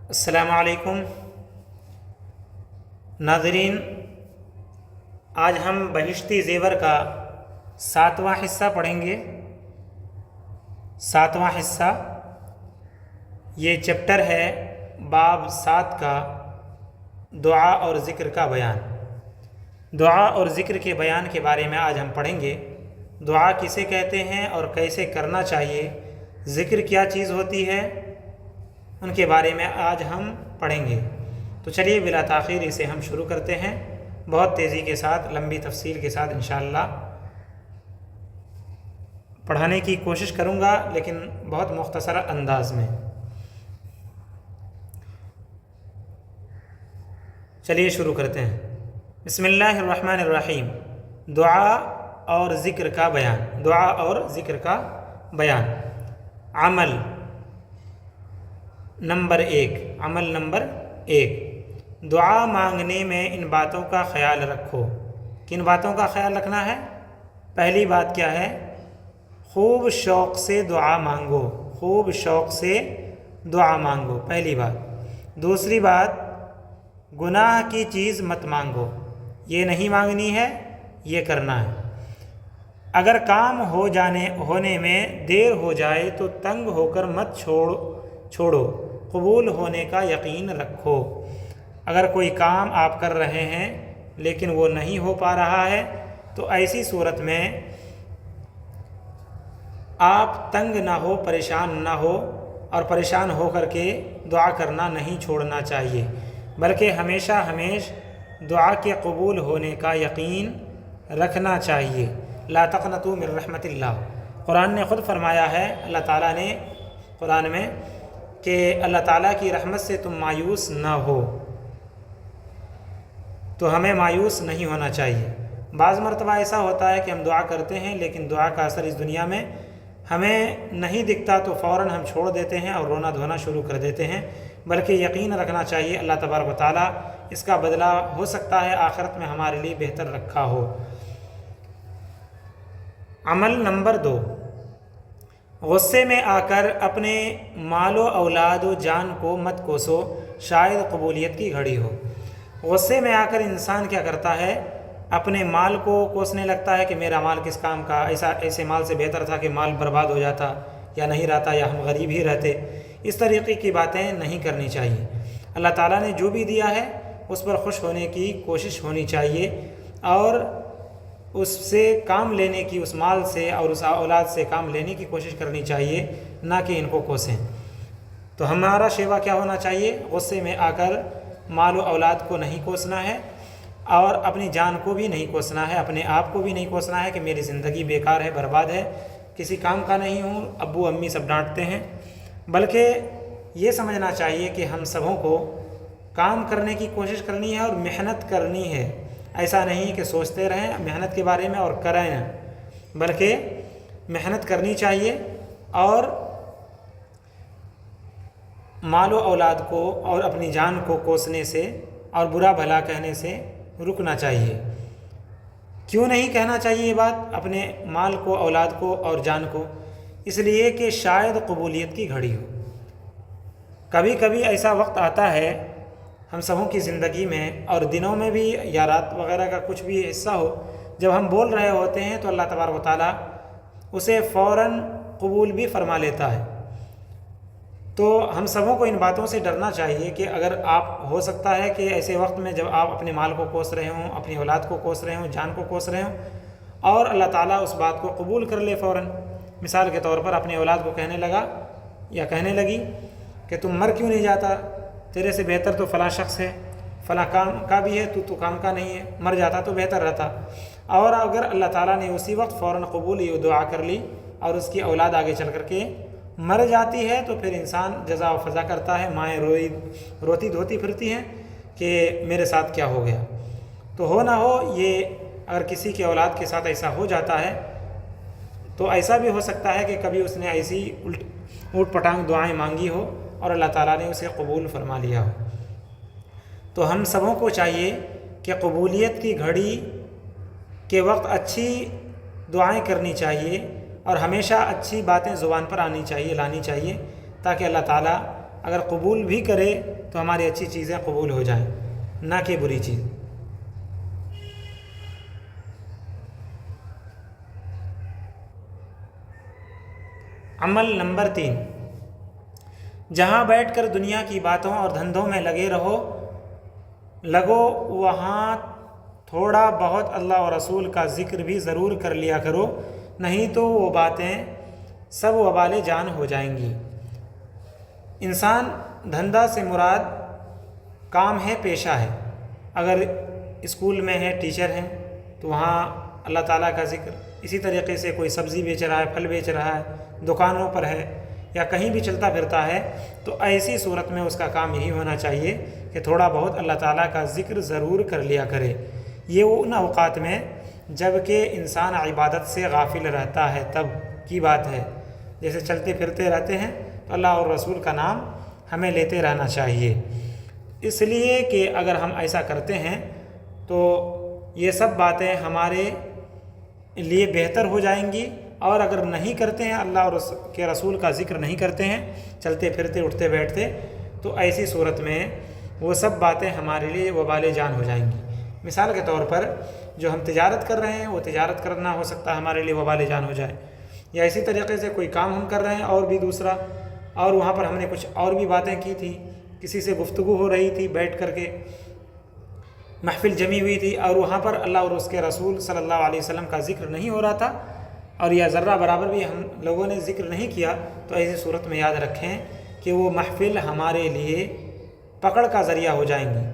السلام علیکم ناظرین، آج ہم بہشتی زیور کا 7واں حصہ پڑھیں گے۔ 7واں حصہ یہ چیپٹر ہے باب 7 کا دعا اور ذکر کا بیان۔ دعا اور ذکر کے بیان کے بارے میں آج ہم پڑھیں گے۔ دعا کسے کہتے ہیں اور کیسے کرنا چاہیے، ذکر کیا چیز ہوتی ہے، ان کے بارے میں آج ہم پڑھیں گے۔ تو چلیے بلا تاخیر اسے ہم شروع کرتے ہیں، بہت تیزی کے ساتھ، لمبی تفصیل کے ساتھ انشاءاللہ پڑھانے کی کوشش کروں گا، لیکن بہت مختصر انداز میں۔ چلیے شروع کرتے ہیں۔ بسم اللہ الرحمن الرحیم۔ دعا اور ذکر کا بیان۔ دعا اور ذکر کا بیان۔ عمل نمبر 1۔ عمل نمبر 1، دعا مانگنے میں ان باتوں کا خیال رکھو۔ کن باتوں کا خیال رکھنا ہے؟ پہلی بات کیا ہے؟ خوب شوق سے دعا مانگو۔ خوب شوق سے دعا مانگو، پہلی بات۔ دوسری بات، گناہ کی چیز مت مانگو۔ یہ نہیں مانگنی ہے، یہ کرنا ہے۔ اگر کام ہونے میں دیر ہو جائے تو تنگ ہو کر مت چھوڑو، قبول ہونے کا یقین رکھو۔ اگر کوئی کام آپ کر رہے ہیں لیکن وہ نہیں ہو پا رہا ہے تو ایسی صورت میں آپ تنگ نہ ہو، پریشان نہ ہو، اور پریشان ہو کر کے دعا کرنا نہیں چھوڑنا چاہیے، بلکہ ہمیشہ دعا کے قبول ہونے کا یقین رکھنا چاہیے۔ لا تقنطوا من رحمت اللہ۔ قرآن نے خود فرمایا ہے، اللہ تعالیٰ نے قرآن میں، کہ اللہ تعالیٰ کی رحمت سے تم مایوس نہ ہو۔ تو ہمیں مایوس نہیں ہونا چاہیے۔ بعض مرتبہ ایسا ہوتا ہے کہ ہم دعا کرتے ہیں لیکن دعا کا اثر اس دنیا میں ہمیں نہیں دکھتا تو فوراً ہم چھوڑ دیتے ہیں اور رونا دھونا شروع کر دیتے ہیں، بلکہ یقین رکھنا چاہیے اللہ تبارک و تعالیٰ اس کا بدلہ ہو سکتا ہے آخرت میں ہمارے لیے بہتر رکھا ہو۔ عمل نمبر 2، غصے میں آ کر اپنے مال و اولاد و جان کو مت کوسو، شاید قبولیت کی گھڑی ہو۔ غصے میں آ کر انسان کیا کرتا ہے؟ اپنے مال کو کوسنے لگتا ہے کہ میرا مال کس کام کا، ایسے مال سے بہتر تھا کہ مال برباد ہو جاتا یا نہیں رہتا یا ہم غریب ہی رہتے۔ اس طریقے کی باتیں نہیں کرنی چاہیے۔ اللہ تعالیٰ نے جو بھی دیا ہے اس پر خوش ہونے کی کوشش ہونی چاہیے اور اس سے کام لینے کی، اس مال سے اور اس اولاد سے کام لینے کی کوشش کرنی چاہیے، نہ کہ ان کو کوسیں۔ تو ہمارا شیوا کیا ہونا چاہیے؟ غصے میں آ کر مال و اولاد کو نہیں کوسنا ہے اور اپنی جان کو بھی نہیں کوسنا ہے، اپنے آپ کو بھی نہیں کوسنا ہے کہ میری زندگی بیکار ہے، برباد ہے، کسی کام کا نہیں ہوں، ابو امی سب ڈانٹتے ہیں، بلکہ یہ سمجھنا چاہیے کہ ہم سبوں کو کام کرنے کی کوشش کرنی ہے اور محنت کرنی ہے۔ ایسا نہیں کہ سوچتے رہیں محنت کے بارے میں اور کریں نہ، بلکہ محنت کرنی چاہیے اور مال و اولاد کو اور اپنی جان کو کوسنے سے اور برا بھلا کہنے سے رکنا چاہیے۔ کیوں نہیں کہنا چاہیے یہ بات اپنے مال کو، اولاد کو اور جان کو؟ اس لیے کہ شاید قبولیت کی گھڑی ہو۔ کبھی کبھی ایسا وقت آتا ہے ہم سبوں کی زندگی میں، اور دنوں میں بھی یا رات وغیرہ کا کچھ بھی حصہ ہو، جب ہم بول رہے ہوتے ہیں تو اللہ تبارک و تعالیٰ اسے فوراً قبول بھی فرما لیتا ہے۔ تو ہم سبوں کو ان باتوں سے ڈرنا چاہیے کہ اگر آپ، ہو سکتا ہے کہ ایسے وقت میں جب آپ اپنے مال کو کوس رہے ہوں، اپنی اولاد کو کوس رہے ہوں، جان کو کوس رہے ہوں، اور اللہ تعالیٰ اس بات کو قبول کر لے فوراً۔ مثال کے طور پر اپنی اولاد کو کہنے لگا یا کہنے لگی کہ تم مر کیوں نہیں جاتا، تیرے سے بہتر تو فلاں شخص ہے، فلاں کام کا بھی ہے، تو کام کا نہیں ہے، مر جاتا تو بہتر رہتا۔ اور اگر اللہ تعالیٰ نے اسی وقت فوراً قبول یہ دعا کر لی اور اس کی اولاد آگے چل کر کے مر جاتی ہے تو پھر انسان جزا و فضا کرتا ہے، مائیں روتی دھوتی پھرتی ہیں کہ میرے ساتھ کیا ہو گیا۔ تو ہو نہ ہو، یہ اگر کسی کے اولاد کے ساتھ ایسا ہو جاتا ہے تو ایسا بھی ہو سکتا ہے کہ کبھی اس نے ایسی اوٹ پٹانگ دعائیں مانگی ہو اور اللہ تعالیٰ نے اسے قبول فرما لیا ہو۔ تو ہم سبوں کو چاہیے کہ قبولیت کی گھڑی کے وقت اچھی دعائیں کرنی چاہیے اور ہمیشہ اچھی باتیں زبان پر آنی چاہیے، لانی چاہیے، تاکہ اللہ تعالیٰ اگر قبول بھی کرے تو ہماری اچھی چیزیں قبول ہو جائیں، نہ کہ بری چیز۔ عمل نمبر 3، جہاں بیٹھ کر دنیا کی باتوں اور دھندوں میں لگو وہاں تھوڑا بہت اللہ اور رسول کا ذکر بھی ضرور کر لیا کرو، نہیں تو وہ باتیں سب وبال جان ہو جائیں گی۔ انسان دھندا سے مراد کام ہے، پیشہ ہے۔ اگر اسکول میں ہے، ٹیچر ہیں، تو وہاں اللہ تعالیٰ کا ذکر، اسی طریقے سے کوئی سبزی بیچ رہا ہے، پھل بیچ رہا ہے، دکانوں پر ہے یا کہیں بھی چلتا پھرتا ہے، تو ایسی صورت میں اس کا کام یہی ہونا چاہیے کہ تھوڑا بہت اللہ تعالیٰ کا ذکر ضرور کر لیا کرے۔ یہ ان اوقات میں جب کہ انسان عبادت سے غافل رہتا ہے تب کی بات ہے، جیسے چلتے پھرتے رہتے ہیں تو اللہ اور رسول کا نام ہمیں لیتے رہنا چاہیے، اس لیے کہ اگر ہم ایسا کرتے ہیں تو یہ سب باتیں ہمارے لیے بہتر ہو جائیں گی، اور اگر نہیں کرتے ہیں، اللہ اور اس کے رسول کا ذکر نہیں کرتے ہیں، چلتے پھرتے اٹھتے بیٹھتے، تو ایسی صورت میں وہ سب باتیں ہمارے لیے وبال جان ہو جائیں گی۔ مثال کے طور پر جو ہم تجارت کر رہے ہیں، وہ تجارت کرنا ہو سکتا ہے ہمارے لیے وبال جان ہو جائے، یا اسی طریقے سے کوئی کام ہم کر رہے ہیں اور بھی دوسرا، اور وہاں پر ہم نے کچھ اور بھی باتیں کی تھیں، کسی سے گفتگو ہو رہی تھی، بیٹھ کر کے محفل جمی ہوئی تھی، اور وہاں پر اللہ اور اس کے رسول صلی اللہ علیہ وسلم کا ذکر نہیں ہو رہا تھا، اور یا ذرہ برابر بھی ہم لوگوں نے ذکر نہیں کیا، تو ایسی صورت میں یاد رکھیں کہ وہ محفل ہمارے لیے پکڑ کا ذریعہ ہو جائیں گی،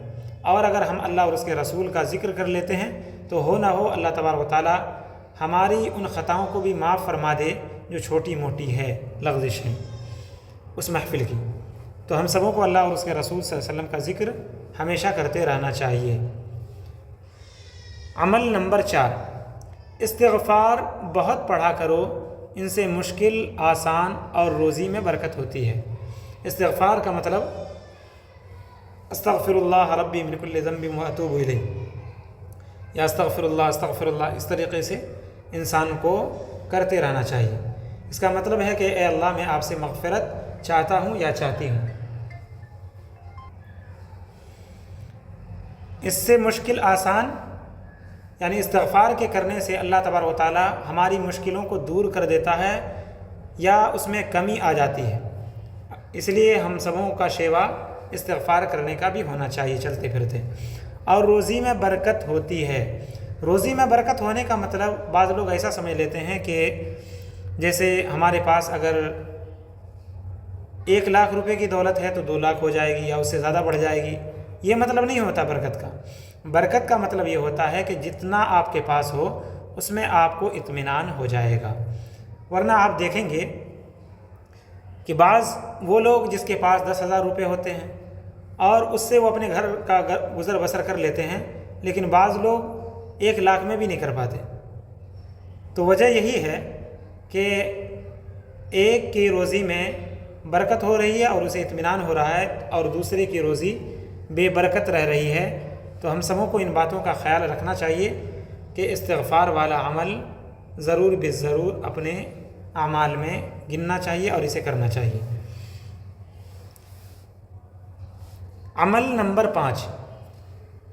اور اگر ہم اللہ اور اس کے رسول کا ذکر کر لیتے ہیں تو ہو نہ ہو اللہ تبارک و تعالیٰ ہماری ان خطاؤں کو بھی معاف فرما دے جو چھوٹی موٹی ہے، لغزش ہے اس محفل کی۔ تو ہم سبوں کو اللہ اور اس کے رسول صلی اللہ علیہ وسلم کا ذکر ہمیشہ کرتے رہنا چاہیے۔ عمل نمبر 4، استغفار بہت پڑھا کرو، ان سے مشکل آسان اور روزی میں برکت ہوتی ہے۔ استغفار کا مطلب استغفر اللہ ربی من کل ذنب واتوب الیہ، یا استغفر اللہ، اس طریقے سے انسان کو کرتے رہنا چاہیے۔ اس کا مطلب ہے کہ اے اللہ، میں آپ سے مغفرت چاہتا ہوں یا چاہتی ہوں۔ اس سے مشکل آسان، یعنی استغفار کے کرنے سے اللہ تبارک و تعالیٰ ہماری مشکلوں کو دور کر دیتا ہے یا اس میں کمی آ جاتی ہے، اس لیے ہم سبوں کا شیوا استغفار کرنے کا بھی ہونا چاہیے چلتے پھرتے۔ اور روزی میں برکت ہوتی ہے۔ روزی میں برکت ہونے کا مطلب بعض لوگ ایسا سمجھ لیتے ہیں کہ جیسے ہمارے پاس اگر 1 لاکھ روپے کی دولت ہے تو 2 لاکھ ہو جائے گی یا اس سے زیادہ بڑھ جائے گی، یہ مطلب نہیں ہوتا برکت کا۔ برکت کا مطلب یہ ہوتا ہے کہ جتنا آپ کے پاس ہو اس میں آپ کو اطمینان ہو جائے گا۔ ورنہ آپ دیکھیں گے کہ بعض وہ لوگ جس کے پاس 10,000 روپے ہوتے ہیں اور اس سے وہ اپنے گھر کا گزر بسر کر لیتے ہیں، لیکن بعض لوگ 1 لاکھ میں بھی نہیں کر پاتے۔ تو وجہ یہی ہے کہ ایک کی روزی میں برکت ہو رہی ہے اور اسے اطمینان ہو رہا ہے، اور دوسرے کی روزی بے برکت رہ رہی ہے۔ تو ہم سبوں کو ان باتوں کا خیال رکھنا چاہیے کہ استغفار والا عمل ضرور بالضرور اپنے اعمال میں گننا چاہیے اور اسے کرنا چاہیے۔ عمل نمبر 5،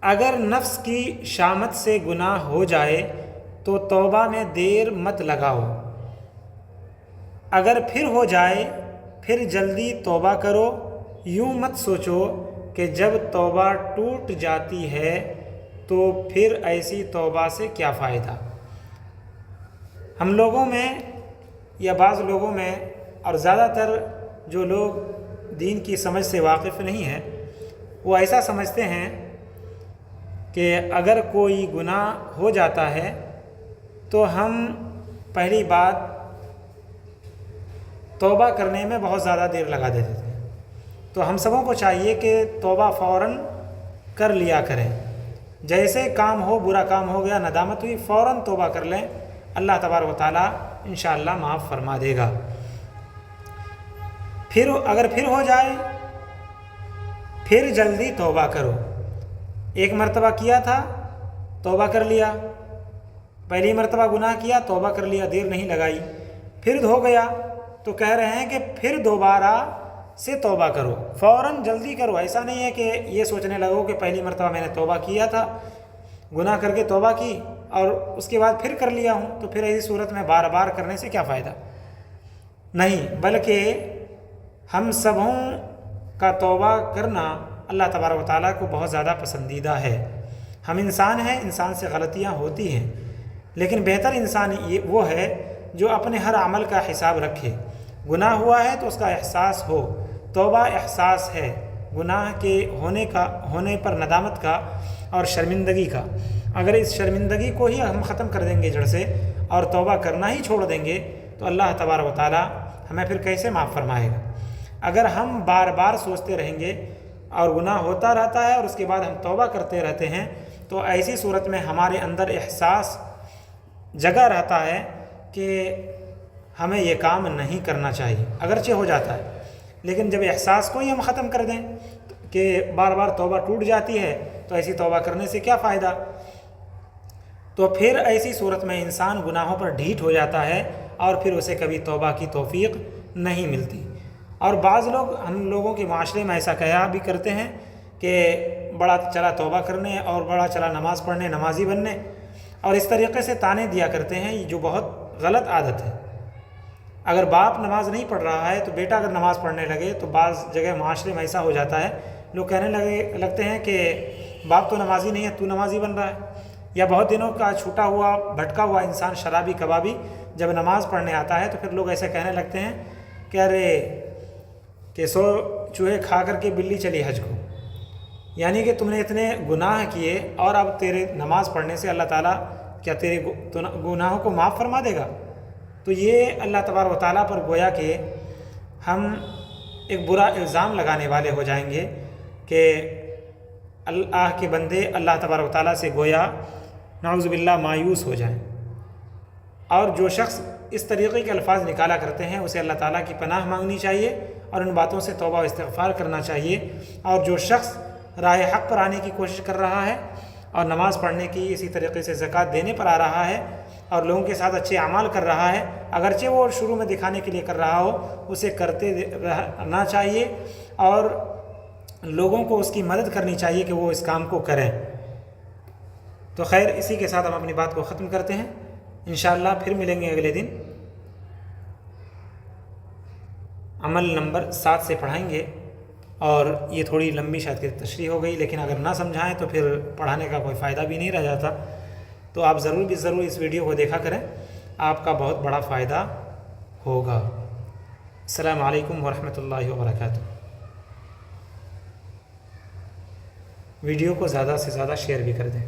اگر نفس کی شامت سے گناہ ہو جائے تو توبہ میں دیر مت لگاؤ، اگر پھر ہو جائے پھر جلدی توبہ کرو، یوں مت سوچو کہ جب توبہ ٹوٹ جاتی ہے تو پھر ایسی توبہ سے کیا فائدہ۔ ہم لوگوں میں یا بعض لوگوں میں، اور زیادہ تر جو لوگ دین کی سمجھ سے واقف نہیں ہیں، وہ ایسا سمجھتے ہیں کہ اگر کوئی گناہ ہو جاتا ہے تو ہم پہلی بات توبہ کرنے میں بہت زیادہ دیر لگا دیتے تھے۔ تو ہم سبوں کو چاہیے کہ توبہ فوراً کر لیا کریں، جیسے کام ہو، برا کام ہو گیا، ندامت ہوئی، فوراً توبہ کر لیں، اللہ تبارک و تعالیٰ انشاءاللہ معاف فرما دے گا۔ اگر پھر ہو جائے پھر جلدی توبہ کرو۔ 1 مرتبہ کیا تھا توبہ کر لیا، پہلی مرتبہ گناہ کیا توبہ کر لیا، دیر نہیں لگائی، پھر ہو گیا تو کہہ رہے ہیں کہ پھر دوبارہ سے توبہ کرو، فوراً جلدی کرو۔ ایسا نہیں ہے کہ یہ سوچنے لگو کہ پہلی مرتبہ میں نے توبہ کیا تھا، گناہ کر کے توبہ کی اور اس کے بعد پھر کر لیا ہوں، تو پھر ایسی صورت میں بار بار کرنے سے کیا فائدہ؟ نہیں، بلکہ ہم سبوں کا توبہ کرنا اللہ تبارک و تعالیٰ کو بہت زیادہ پسندیدہ ہے۔ ہم انسان ہیں، انسان سے غلطیاں ہوتی ہیں، لیکن بہتر انسان یہ وہ ہے جو اپنے ہر عمل کا حساب رکھے۔ گناہ ہوا ہے تو اس کا احساس ہو، توبہ احساس ہے، گناہ کے ہونے پر ندامت کا اور شرمندگی کا۔ اگر اس شرمندگی کو ہی ہم ختم کر دیں گے جڑ سے اور توبہ کرنا ہی چھوڑ دیں گے تو اللہ تبارک و تعالیٰ ہمیں پھر کیسے معاف فرمائے گا؟ اگر ہم بار بار سوچتے رہیں گے اور گناہ ہوتا رہتا ہے اور اس کے بعد ہم توبہ کرتے رہتے ہیں تو ایسی صورت میں ہمارے اندر احساس جگہ رہتا ہے کہ ہمیں یہ کام نہیں کرنا چاہیے، اگرچہ ہو جاتا ہے، لیکن جب احساس کو ہی ہم ختم کر دیں کہ بار بار توبہ ٹوٹ جاتی ہے تو ایسی توبہ کرنے سے کیا فائدہ؟ تو پھر ایسی صورت میں انسان گناہوں پر ڈھیٹ ہو جاتا ہے اور پھر اسے کبھی توبہ کی توفیق نہیں ملتی۔ اور بعض لوگ ہم لوگوں کے معاشرے میں ایسا کہا بھی کرتے ہیں کہ بڑا چلا توبہ کرنے اور بڑا چلا نماز پڑھنے، نمازی بننے، اور اس طریقے سے طعنے دیا کرتے ہیں، جو بہت غلط عادت ہے۔ اگر باپ نماز نہیں پڑھ رہا ہے تو بیٹا اگر نماز پڑھنے لگے تو بعض جگہ معاشرے میں ایسا ہو جاتا ہے، لوگ کہنے لگتے ہیں کہ باپ تو نمازی نہیں ہے، تو نمازی بن رہا ہے۔ یا بہت دنوں کا چھوٹا ہوا بھٹکا ہوا انسان، شرابی کبابی، جب نماز پڑھنے آتا ہے تو پھر لوگ ایسے کہنے لگتے ہیں کہ ارے کہ 100 چوہے کھا کر کے بلی چلی حج کو، یعنی کہ تم نے اتنے گناہ کیے اور اب تیرے نماز پڑھنے سے اللہ تعالیٰ کیا تیرے گناہوں کو معاف فرما دے گا؟ تو یہ اللہ تبارک و تعالیٰ پر گویا کہ ہم ایک برا الزام لگانے والے ہو جائیں گے کہ اللہ کے بندے اللہ تبارک و تعالیٰ سے گویا نعوذ باللہ مایوس ہو جائیں۔ اور جو شخص اس طریقے کے الفاظ نکالا کرتے ہیں اسے اللہ تعالیٰ کی پناہ مانگنی چاہیے اور ان باتوں سے توبہ و استغفار کرنا چاہیے۔ اور جو شخص راہ حق پر آنے کی کوشش کر رہا ہے اور نماز پڑھنے کی، اسی طریقے سے زکوٰۃ دینے پر آ رہا ہے اور لوگوں کے ساتھ اچھے اعمال کر رہا ہے، اگرچہ وہ شروع میں دکھانے کے لیے کر رہا ہو، اسے کرتے رہنا چاہیے اور لوگوں کو اس کی مدد کرنی چاہیے کہ وہ اس کام کو کریں۔ تو خیر، اسی کے ساتھ ہم اپنی بات کو ختم کرتے ہیں، انشاءاللہ پھر ملیں گے اگلے دن، عمل نمبر 7 سے پڑھائیں گے۔ اور یہ تھوڑی لمبی شاید کہ تشریح ہو گئی، لیکن اگر نہ سمجھائیں تو پھر پڑھانے کا کوئی فائدہ بھی نہیں رہ جاتا۔ تو آپ ضرور اس ویڈیو کو دیکھا کریں، آپ کا بہت بڑا فائدہ ہوگا۔ السلام علیکم ورحمۃ اللہ وبرکاتہ۔ ویڈیو کو زیادہ سے زیادہ شیئر بھی کر دیں۔